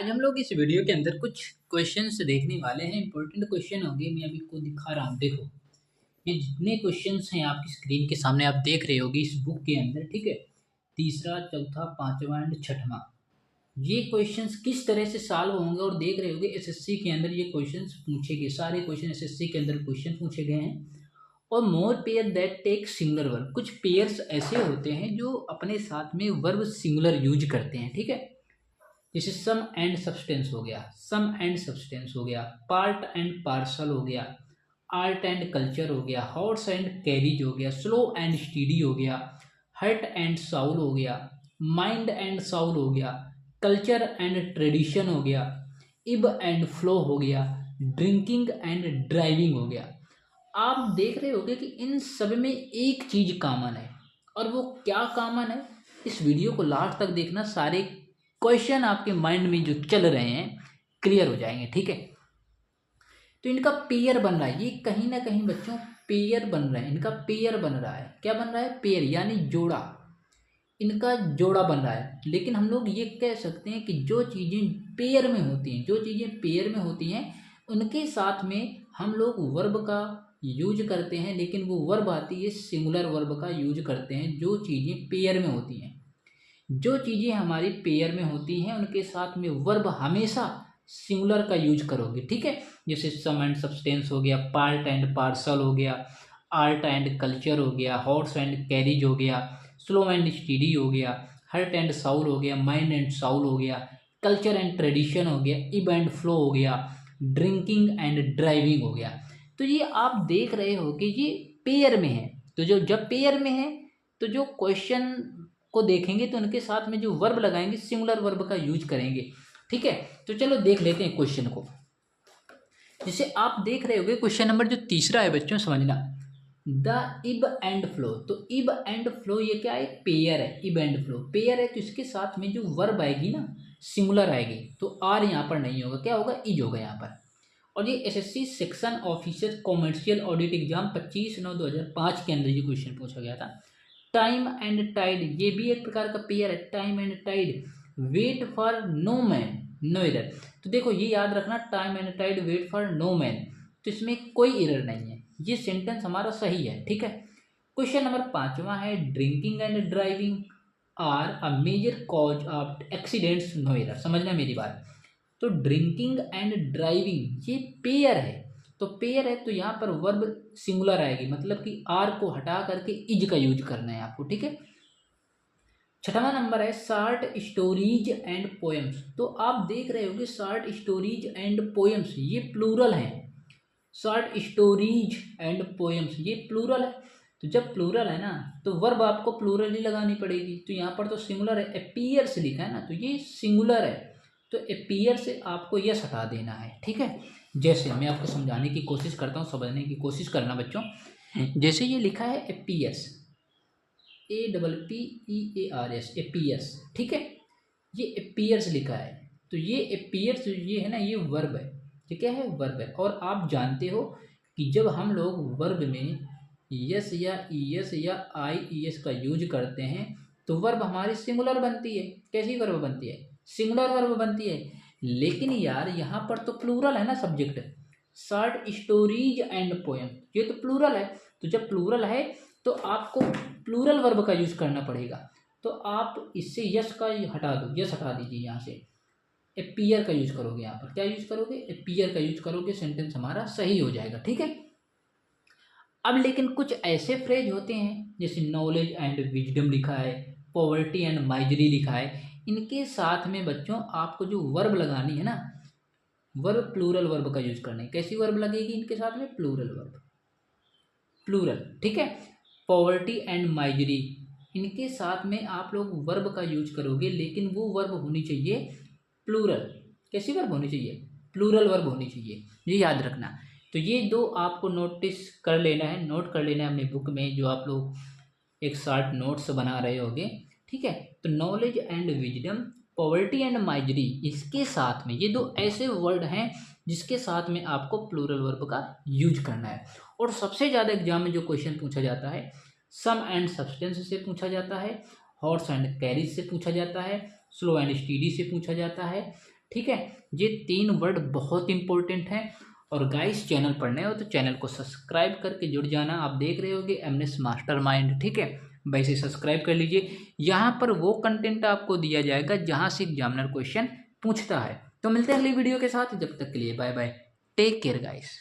आज हम लोग इस वीडियो के अंदर कुछ क्वेश्चंस देखने वाले हैं। इंपॉर्टेंट क्वेश्चन होंगे। मैं अभी को दिखा रहा हूँ, देखो ये जितने क्वेश्चंस हैं आपकी स्क्रीन के सामने आप देख रहे होगे इस बुक के अंदर, ठीक है। तीसरा, चौथा, पांचवा एंड छठवां, ये क्वेश्चंस किस तरह से सॉल्व होंगे और देख रहे होगे एसएससी के अंदर ये क्वेश्चंस पूछे गए। सारे क्वेश्चन एसएससी के अंदर क्वेश्चन पूछे गए हैं। और more pair that take singular verb, कुछ पेयर्स ऐसे होते हैं जो अपने साथ में वर्ब सिंगुलर यूज करते हैं, ठीक है। जैसे सम एंड सब्सटेंस हो गया, सम एंड सब्सटेंस हो गया, पार्ट एंड पार्सल हो गया, आर्ट एंड कल्चर हो गया, हॉर्स एंड कैरिज हो गया, स्लो एंड स्टीडी हो गया, हर्ट एंड साउल हो गया, माइंड एंड साउल हो गया, कल्चर एंड ट्रेडिशन हो गया, इब एंड फ्लो हो गया, ड्रिंकिंग एंड ड्राइविंग हो गया। आप देख रहे होगे कि इन सब में एक चीज कॉमन है, और वो क्या कॉमन है, इस वीडियो को लास्ट तक देखना। सारे क्वेश्चन आपके माइंड में जो चल रहे हैं क्लियर हो जाएंगे, ठीक है। तो इनका पेयर बन रहा है, ये कहीं ना कहीं बच्चों पेयर बन रहा है, इनका पेयर बन रहा है। क्या बन रहा है? पेयर, यानी जोड़ा, इनका जोड़ा बन रहा है। लेकिन हम लोग ये कह सकते हैं कि जो चीज़ें पेयर में होती हैं, जो चीज़ें पेयर में होती हैं उनके साथ में हम लोग वर्ब का यूज करते हैं, लेकिन वो वर्ब आती है सिंगुलर वर्ब का यूज करते हैं जो चीज़ें पेयर में होती हैं। जो चीज़ें हमारी पेयर में होती हैं उनके साथ में वर्ब हमेशा सिंगुलर का यूज करोगे, ठीक है। जैसे सम एंड सब्सटेंस हो गया, पार्ट एंड पार्सल हो गया, आर्ट एंड कल्चर हो गया, हॉर्स एंड कैरिज हो गया, स्लो एंड स्टीडी हो गया, हर्ट एंड साउल हो गया, माइंड एंड साउल हो गया, कल्चर एंड ट्रेडिशन हो गया, इब एंड फ्लो हो गया, ड्रिंकिंग एंड ड्राइविंग हो गया। तो ये आप देख रहे हो कि ये पेयर में है। तो जो जब पेयर में है तो जो क्वेश्चन को देखेंगे तो उनके साथ में जो वर्ब लगाएंगे सिंगुलर वर्ब का यूज करेंगे, ठीक है। तो चलो देख लेते हैं क्वेश्चन को। जैसे आप देख रहे होगे क्वेश्चन नंबर जो तीसरा है बच्चों, समझना, द इब एंड फ्लो। तो इब एंड फ्लो ये क्या है? पेयर है। इब एंड फ्लो पेयर है, तो इसके साथ में जो वर्ब आएगी ना सिंगुलर आएगी, तो आर यहाँ पर नहीं होगा, क्या होगा? इज होगा यहाँ पर। और ये SSC section officer commercial audit exam 25/9/2005 के अंदर ये क्वेश्चन पूछा गया था। टाइम एंड टाइड, ये भी एक प्रकार का पेयर है। Time and tide, wait for no man no error. तो देखो ये याद रखना, time and tide, wait for no man, तो इसमें कोई एरर नहीं है, ये सेंटेंस हमारा सही है, ठीक है। क्वेश्चन नंबर पांचवा है, drinking and driving are a major cause of accidents, no error. समझना मेरी बात। तो ड्रिंकिंग एंड ड्राइविंग ये पेयर है, तो पेयर है तो यहाँ पर वर्ब सिंगुलर आएगी, मतलब कि आर को हटा करके इज का यूज करना है आपको, ठीक है। छठवां नंबर है, शॉर्ट स्टोरीज एंड पोएम्स। तो आप देख रहे होगे शॉर्ट स्टोरीज एंड पोएम्स ये प्लूरल हैं। शॉर्ट स्टोरीज एंड पोएम्स ये प्लूरल है, तो जब प्लूरल है ना तो वर्ब आपको प्लूरल ही लगानी पड़ेगी। तो यहाँ पर तो सिंगुलर है, अपीयर्स लिखा है ना, तो ये सिंगुलर है, तो अपीयर से आपको यस हटा देना है, ठीक है। जैसे मैं आपको समझाने की कोशिश करता हूँ, समझने की कोशिश करना बच्चों। जैसे ये लिखा है अपीयर्स, APPEARS, अपीयर्स, ठीक है। ये अपीयर्स लिखा है, तो ये अपीयर्स ये है ना, ये वर्ब है, ये क्या है? वर्ब है। और आप जानते हो कि जब हम लोग वर्ब में यस या ईएस या आईईएस का यूज करते हैं तो वर्ब हमारी सिंगुलर बनती है। कैसी वर्ब बनती है? सिंगुलर वर्ब बनती है। लेकिन यार यहाँ पर तो प्लूरल है ना subject, short stories and poem, ये तो प्लूरल है। तो जब प्लूरल है तो आपको प्लूरल वर्ब का यूज करना पड़ेगा। तो आप इससे यस का हटा दो, यस हटा दीजिए, यहाँ से अपीयर का यूज करोगे। यहाँ पर क्या यूज करोगे? अपीयर का यूज करोगे, सेंटेंस हमारा सही हो जाएगा, ठीक है। अब लेकिन कुछ ऐसे फ्रेज होते हैं जैसे नॉलेज एंड विजडम लिखा है, पॉवर्टी एंड माइजरी लिखा है, इनके साथ में बच्चों आपको जो वर्ब लगानी है ना, वर्ब प्लूरल वर्ब का यूज करना है। कैसी वर्ब लगेगी इनके साथ में? प्लूरल वर्ब, प्लूरल, ठीक है। पॉवर्टी एंड माइजरी, इनके साथ में आप लोग वर्ब का यूज करोगे, लेकिन वो वर्ब होनी चाहिए प्लूरल। कैसी वर्ब होनी चाहिए? प्लूरल वर्ब होनी चाहिए, ये याद रखना। तो ये दो आपको नोटिस कर लेना है, नोट कर लेना है अपनी बुक में, जो आप लोग एक शॉर्ट नोट्स बना रहे होगे, ठीक है। तो knowledge and wisdom, poverty and misery, इसके साथ में ये दो ऐसे वर्ड हैं जिसके साथ में आपको प्लूरल वर्ब का यूज करना है। और सबसे ज़्यादा एग्जाम में जो क्वेश्चन पूछा जाता है, सम एंड सब्सटेंस से पूछा जाता है, हॉर्स एंड कैरिज से पूछा जाता है, स्लो एंड स्टीडी से पूछा जाता है, ठीक है, ये 3 वर्ड बहुत इंपॉर्टेंट हैं। और गाइस चैनल पर नए हो तो चैनल को सब्सक्राइब करके जुड़ जाना। आप देख रहे होगे एमएनएस मास्टरमाइंड, ठीक है, वैसे सब्सक्राइब कर लीजिए। यहाँ पर वो कंटेंट आपको दिया जाएगा जहाँ से एग्जामिनर क्वेश्चन पूछता है। तो मिलते हैं अगली वीडियो के साथ, जब तक के लिए bye bye, take care guys.